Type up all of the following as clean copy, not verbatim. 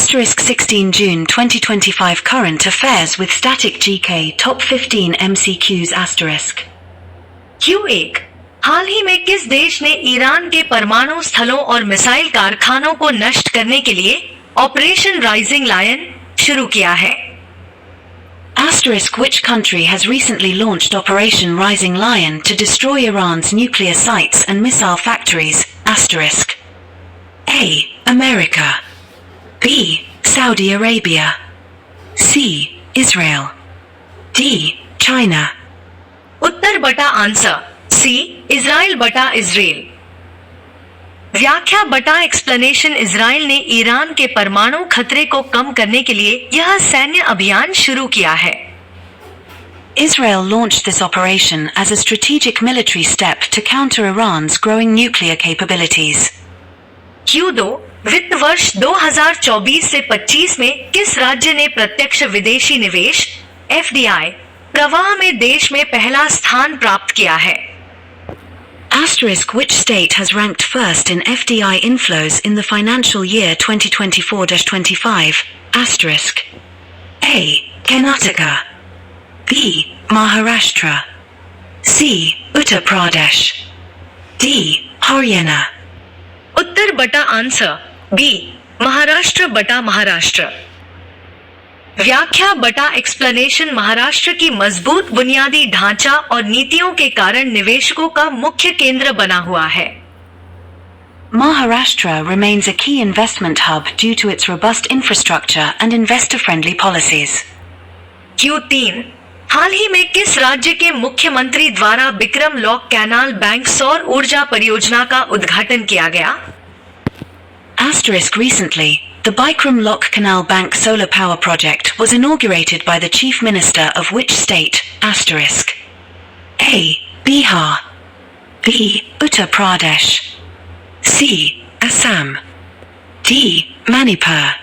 Asterisk 16 June 2025 Current Affairs with Static GK Top 15 MCQs Asterisk Q1 हाल ही में किस देश ने ईरान के परमाणु स्थलों और मिसाइल कारखानों को नष्ट करने के लिए ऑपरेशन राइजिंग लायन शुरू किया है? Asterisk which country has recently launched Operation Rising Lion to destroy Iran's nuclear sites and missile factories? Asterisk A. America B. Saudi Arabia C. Israel D. China उत्तर बटा आंसर सी इजराइल बटा Israel. व्याख्या बटा explanation Israel ने Iran के परमाणु खतरे को कम करने के लिए यह सैन्य अभियान शुरू किया है। Israel launched this operation as a strategic military step to counter Iran's growing nuclear capabilities. Q2 वित्त वर्ष 2024 से 25 में किस राज्य ने प्रत्यक्ष विदेशी निवेश FDI प्रवाह में देश में पहला स्थान प्राप्त किया है? Asterisk which state has ranked first in FDI inflows in the financial year 2024-25? Asterisk A. Karnataka B. Maharashtra C. Uttar Pradesh D. Haryana उत्तर बटा आंसर बी महाराष्ट्र बटा महाराष्ट्र। व्याख्या बटा एक्सप्लेनेशन महाराष्ट्र की मजबूत बुनियादी ढांचा और नीतियों के कारण निवेशकों का मुख्य केंद्र बना हुआ है। Maharashtra remains a key investment hub due to its robust infrastructure and investor-friendly policies. Q3 हाल ही में किस राज्य के मुख्यमंत्री द्वारा बिक्रम लॉक कैनाल बैंक सौर ऊर्जा परियोजना का उद्घाटन किया गया? Asterisk recently, the Bikram Lock Canal Bank solar power project was inaugurated by the Chief Minister of which state? Asterisk A. Bihar B. Uttar Pradesh C. Assam D. Manipur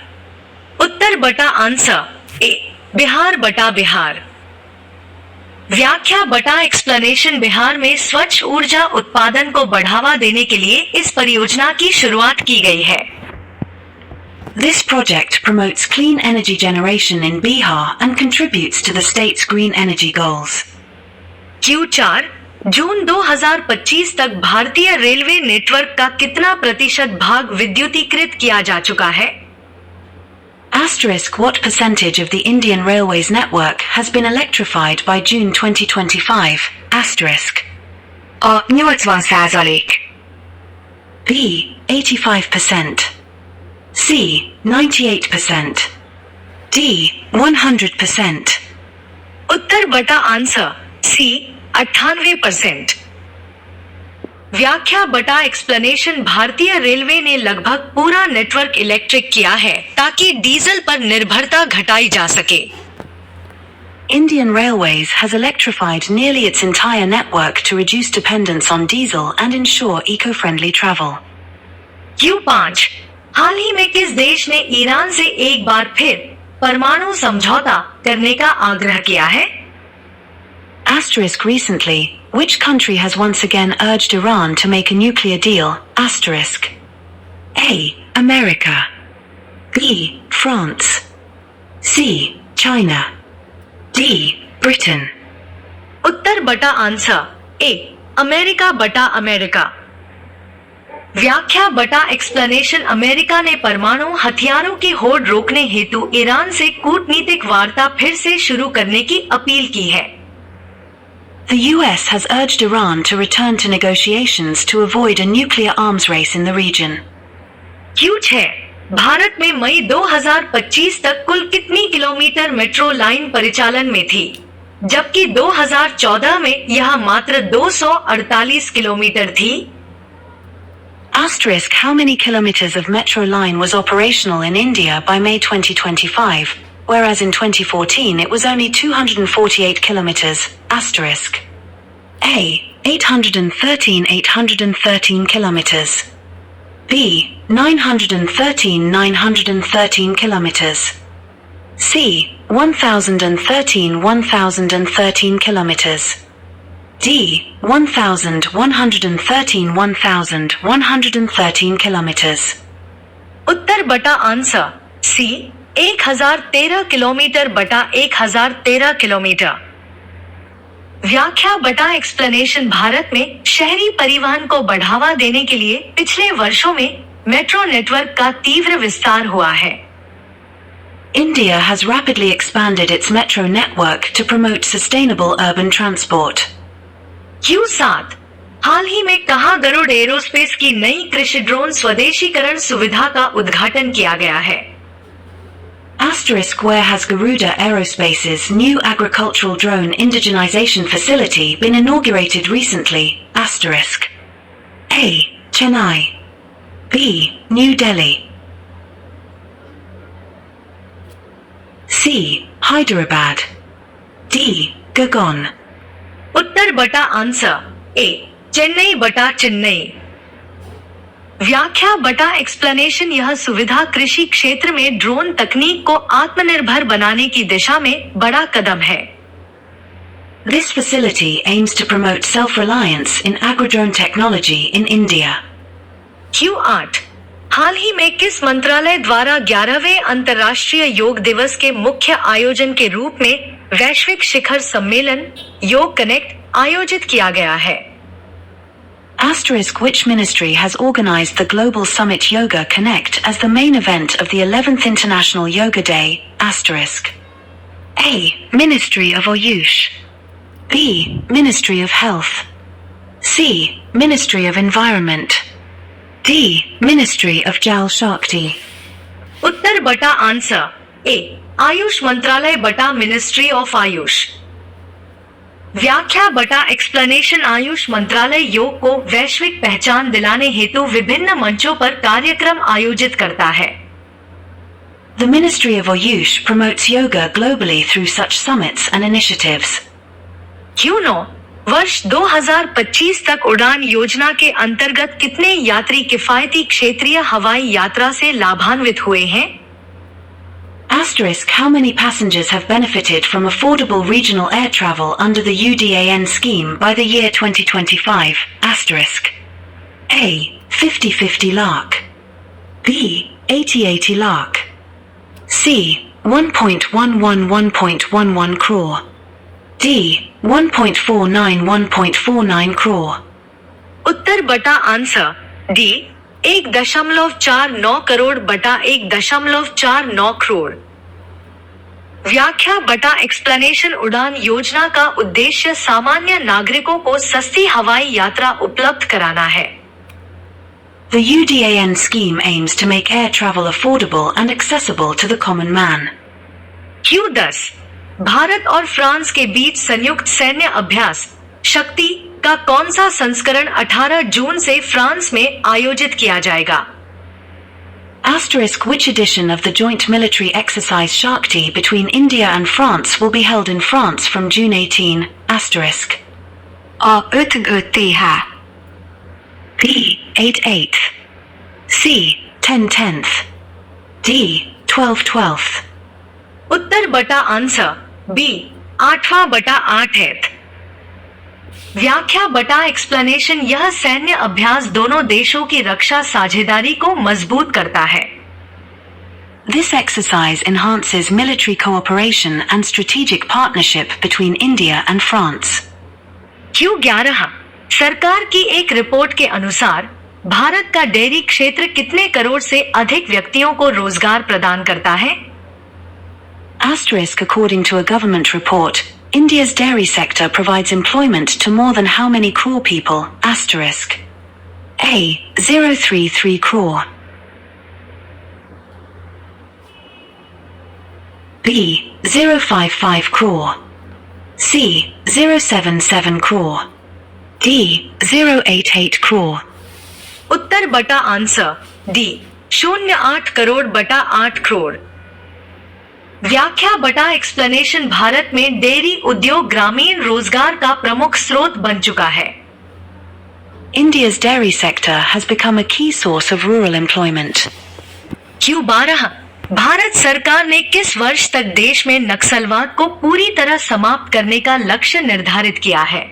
उत्तर बटा answer A Bihar बटा बिहार। व्याख्या बटा explanation Bihar में स्वच्छ ऊर्जा उत्पादन को बढ़ावा देने के लिए इस परियोजना की शुरुआत की गई है। This project promotes clean energy generation in Bihar and contributes to the state's green energy goals. Q4 जून 2025 तक भारतीय रेलवे नेटवर्क का कितना प्रतिशत भाग विद्युतीकृत किया जा चुका है? Asterisk what percentage of the Indian Railways network has been electrified by June 2025? Asterisk A 80% B. 85% C. 98% D. 100% उत्तर बटा आंसर सी 98%। व्याख्या बटा एक्सप्लेनेशन भारतीय रेलवे ने लगभग पूरा नेटवर्क इलेक्ट्रिक किया है ताकि डीजल पर निर्भरता घटाई जा सके। Indian Railways has electrified nearly its entire network to reduce dependence on diesel and ensure eco-friendly travel. Q5 हाल ही में किस देश ने ईरान से एक बार फिर परमाणु समझौता करने का आग्रह किया है? Asterisk recently, which country has once again urged Iran to make a nuclear deal? Asterisk A. America B. France C. China D. Britain उत्तर बटा आंसर ए अमेरिका बटा अमेरिका। व्याख्या बटा एक्सप्लेनेशन अमेरिका ने परमाणु हथियारों की होड़ रोकने हेतु ईरान से कूटनीतिक वार्ता फिर से शुरू करने की अपील की है। The US has urged Iran to return to negotiations to avoid a nuclear arms race in the region. Q6 Bharat में मई 2025 तक कुल कितनी किलोमीटर मेट्रो लाइन परिचालन में थी, जबकि 2014 में यह मात्र 248 किलोमीटर थी? Asterisk how many kilometers of metro line was operational in India by May 2025, whereas in 2014 it was only 248 kilometers? Asterisk A. 813 kilometers B. 913 kilometers C. 1013 kilometers D. 1113 kilometers उत्तर बटा answer C 1013 kilometre बटा 1013 kilometre. व्याख्या बटा explanation Bharat में शहरी परिवहन को बढ़ावा देने के लिए पिछले वर्षों में मेट्रो नेटवर्क का तीव्र विस्तार हुआ है। India has rapidly expanded its metro network to promote sustainable urban transport. Q7 हाल ही में कहां गरुड़ एरोस्पेस की नई कृषि ड्रोन स्वदेशीकरण सुविधा का उद्घाटन किया गया है? Asterisk where has Garuda Aerospace's new agricultural drone indigenization facility been inaugurated recently? Asterisk. A. Chennai. B. New Delhi. C. Hyderabad. D. Gurgaon. उत्तर बटा आंसर ए चेन्नई बटा चेन्नई। व्याख्या बटा एक्सप्लेनेशन यह सुविधा कृषि क्षेत्र में ड्रोन तकनीक को आत्मनिर्भर बनाने की दिशा में बड़ा कदम है। This facility aims to promote self-reliance in agri-drone technology in India. Q8 हाल ही में किस मंत्रालय द्वारा 11वें अंतर्राष्ट्रीय योग दिवस के मुख्य आयोजन के रूप में वैश्विक शिखर सम्मेलन योग कनेक्ट आयोजित किया गया है? Asterisk which ministry has organized the Global Summit Yoga Connect as the main event of the 11th International Yoga Day? Asterisk. A. Ministry of Ayush. B. Ministry of Health. C. Ministry of Environment. D. Ministry of Jal Shakti. उत्तर बटा answer A Ayush मंत्रालय बटा ministry of Ayush. व्याख्या बटा explanation Ayush मंत्रालय योग को वैश्विक पहचान दिलाने हेतु विभिन्न मंचों पर कार्यक्रम आयोजित करता है। The Ministry of Ayush promotes yoga globally through such summits and initiatives. Q9 वर्ष 2025 तक उड़ान योजना के अंतर्गत कितने यात्री किफायती क्षेत्रीय हवाई यात्रा से लाभान्वित हुए हैं? Asterisk how many passengers have benefited from affordable regional air travel under the UDAN scheme by the year 2025? Asterisk. A. 50-50 lakh. B. 80-80 lakh. C. 1.11 crore. D. 1.49 crore. उत्तर बटा आंसर डी 1.49 करोड़ बटा 1.49 करोड़। व्याख्या बटा एक्सप्लेनेशन उड़ान योजना का उद्देश्य सामान्य नागरिकों को सस्ती हवाई यात्रा उपलब्ध कराना है। The UDAN scheme aims to make air travel affordable and accessible to the common man. Q10 Bharat और फ्रांस के बीच संयुक्त सैन्य अभ्यास शक्ति का कौन सा संस्करण 18 जून से फ्रांस में आयोजित किया जाएगा? Asterisk which edition of the joint military exercise Shakti between India and France will be held in France from June 18? Asterisk. A. 8 B. 8/8 C. 10/10 D. 12/12 उत्तर बटा आंसर बी 8वां बटा 8 है। व्याख्या बटा एक्सप्लेनेशन यह सैन्य अभ्यास दोनों देशों की रक्षा साझेदारी को मजबूत करता है। This exercise enhances military cooperation and strategic partnership between India and France. Q11 सरकार की एक रिपोर्ट के अनुसार भारत का डेयरी क्षेत्र कितने करोड़ से अधिक व्यक्तियों को रोजगार प्रदान करता है? Asterisk according to a government report, India's dairy sector provides employment to more than how many crore people? Asterisk. A. 033 crore. B. 055 crore. C. 077 crore. D. 088 crore. उत्तर बटा आंसर डी 08 करोड़ बटा 8 करोड़। व्याख्या बटा एक्सप्लेनेशन भारत में डेयरी उद्योग ग्रामीण रोजगार का प्रमुख स्रोत बन चुका है। India's dairy sector has become a key source of rural employment. Q12 Bharat सरकार ने किस वर्ष तक देश में नक्सलवाद को पूरी तरह समाप्त करने का लक्ष्य निर्धारित किया है?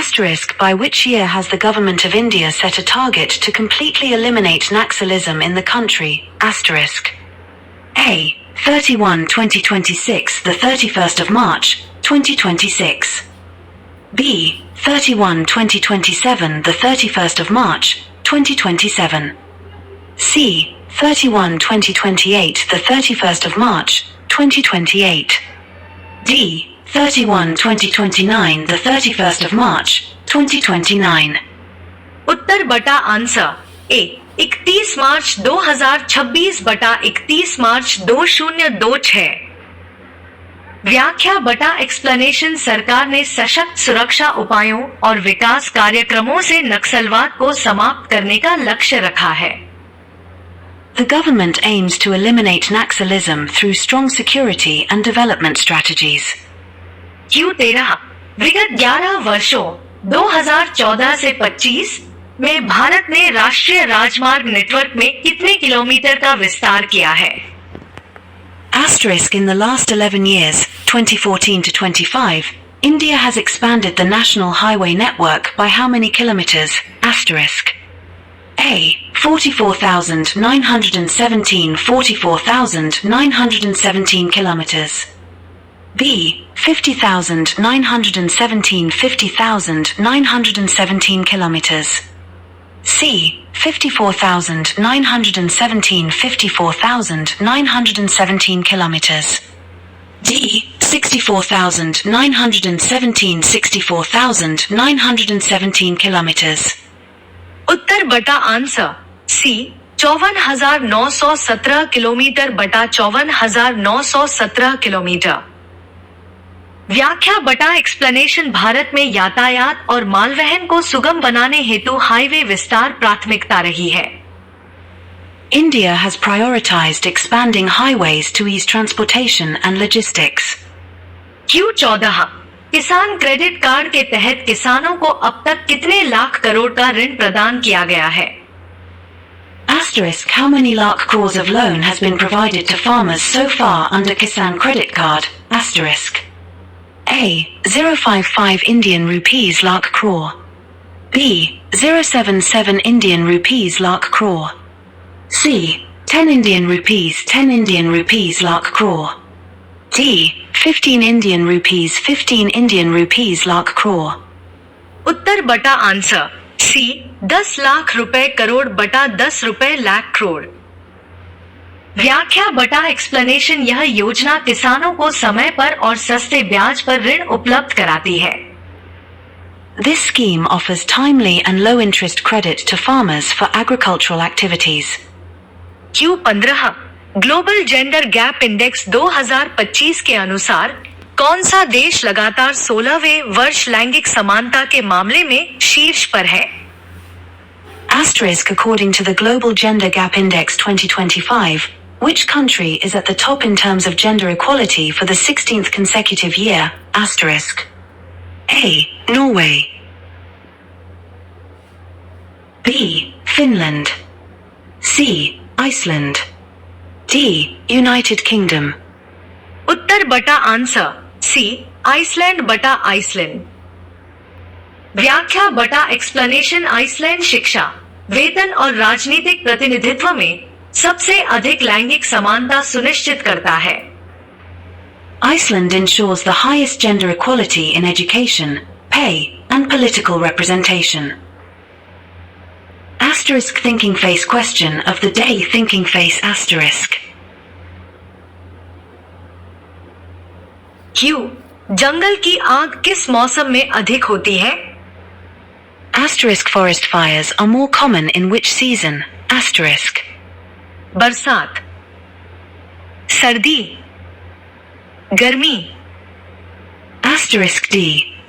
Asterisk, by which year has the government of India set a target to completely eliminate Naxalism in the country? Asterisk. A. 31/2026, the 31st of March, 2026. B. 31/2027, the 31st of March, 2027. C. 31/2028, the 31st of March, 2028. D. 31/2029, the 31st of March, 2029. उत्तर बटा answer A 31 मार्च 2026 बटा 31 मार्च 2026। व्याख्या बटा explanation सरकार ने सशक्त सुरक्षा उपायों और विकास कार्यक्रमों से नक्सलवाद को समाप्त करने का लक्ष्य रखा है। The government aims to eliminate Naxalism through strong security and development strategies. Q13 विगत 11 वर्षों 2014 से 25 में भारत ने राष्ट्रीय राजमार्ग नेटवर्क में कितने किलोमीटर का विस्तार किया है? Asterisk, in the last 11 years, 2014 to 25, India has expanded the national highway network by how many kilometers? Asterisk. A. 44,917 44,917 kilometers. B. 50,917 50,917 kilometers. C. 54,917 54,917 kilometers. D. 64,917 64,917 kilometers. उत्तर बटा आंसर सी 54,917 किलोमीटर बटा 54,917 kilometre. व्याख्या बटा explanation Bharat में यातायात और मालवहन को सुगम बनाने हेतु हाईवे विस्तार प्राथमिकता रही है। India has prioritized expanding highways to ease transportation and logistics. Q14 किसान क्रेडिट कार्ड के तहत किसानों को अब तक कितने लाख करोड़ का ऋण प्रदान किया गया है? Asterisk, how many lakh crores of loan has been provided to farmers so far under Kisan Credit Card? Asterisk. A. 055 Indian rupees lakh crore. B. 077 Indian rupees lakh crore. C. 10 Indian rupees 10 Indian rupees lakh crore. D. 15 Indian rupees 15 Indian rupees lakh crore. उत्तर बटा answer C 10 lakh रुपए करोड़ बटा 10 रुपए लाख करोड़। व्याख्या बटा explanation यह योजना किसानों को समय पर और सस्ते ब्याज पर ऋण उपलब्ध कराती है। This scheme offers timely and low interest credit to farmers for agricultural activities. Q15 global gender gap index 2025 के अनुसार कौन सा देश लगातार 16वें वर्ष लैंगिक समानता के मामले में शीर्ष पर है? Asterisk, according to the Global Gender Gap Index 2025, which country is at the top in terms of gender equality for the 16th consecutive year? Asterisk. A. Norway. B. Finland. C. Iceland. D. United Kingdom. उत्तर बटा answer C Iceland बटा Iceland. व्याख्या बटा explanation Iceland शिक्षा, वेतन और राजनीतिक प्रतिनिधित्व में सबसे अधिक लैंगिक समानता सुनिश्चित करता है। Iceland ensures the highest gender equality in education, pay, and political representation. Asterisk, thinking face question of the day, thinking face asterisk. Q. जंगल की आग किस मौसम में अधिक होती है? Asterisk, forest fires are more common in which season? Asterisk. बरसात, सर्दी, गर्मी। Asterisk D.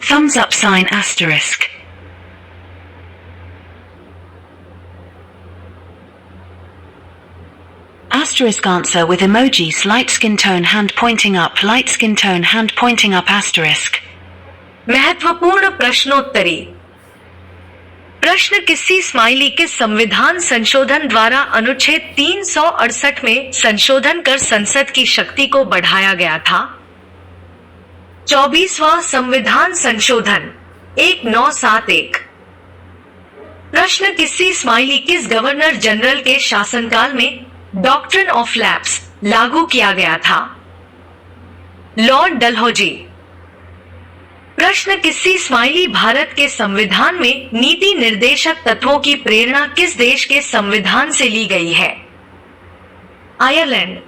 Thumbs up sign asterisk. Asterisk, answer with emojis, light skin tone hand pointing up, light skin tone hand pointing up asterisk. महत्वपूर्ण प्रश्नोत्तरी। प्रश्न किसी smiley के संविधान संशोधन द्वारा अनुच्छेद 368 में संशोधन कर संसद की शक्ति को बढ़ाया गया था? 24वां संविधान संशोधन 1971। प्रश्न किसी स्माइली किस गवर्नर जनरल के शासनकाल में डॉक्ट्रिन ऑफ लैप्स लागू किया गया था? लॉर्ड डलहौजी। प्रश्न किसी स्माइली भारत के संविधान में नीति निर्देशक तत्वों की प्रेरणा किस देश के संविधान से ली गई है? आयरलैंड।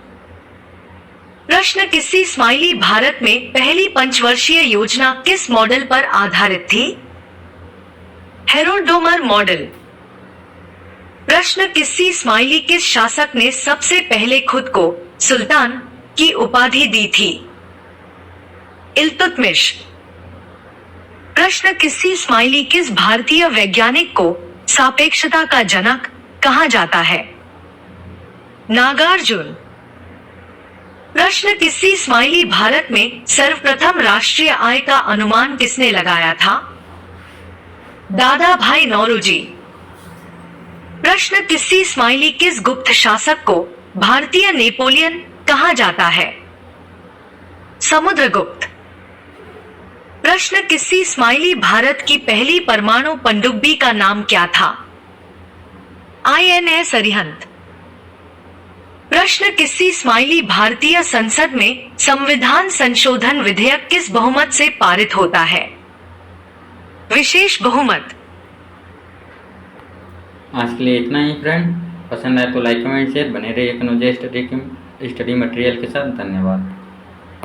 प्रश्न किसी स्माइली भारत में पहली पंचवर्षीय योजना किस मॉडल पर आधारित थी? हेरोडोमर मॉडल। प्रश्न किसी स्माइली किस शासक ने सबसे पहले खुद को सुल्तान की उपाधि दी थी? इल्तुतमिश। प्रश्न किसी स्माइली किस भारतीय वैज्ञानिक को सापेक्षता का जनक कहा जाता है? नागार्जुन। प्रश्न किसी स्माइली भारत में सर्वप्रथम राष्ट्रीय आय का अनुमान किसने लगाया था? दादा भाई नौरोजी। प्रश्न किसी स्माइली किस गुप्त शासक को भारतीय नेपोलियन कहा जाता है? समुद्रगुप्त। प्रश्न किसी स्माइली भारत की पहली परमाणु पनडुब्बी का नाम क्या था? INS अरिहंत। प्रश्न किसी स्माइली भारतीय संसद में संविधान संशोधन विधेयक किस बहुमत से पारित होता है? विशेष बहुमत। आज के लिए इतना ही फ्रेंड। पसंद आए तो लाइक कमेंट शेयर बने रहिए कनौजिया स्टडी मटेरियल के साथ। धन्यवाद।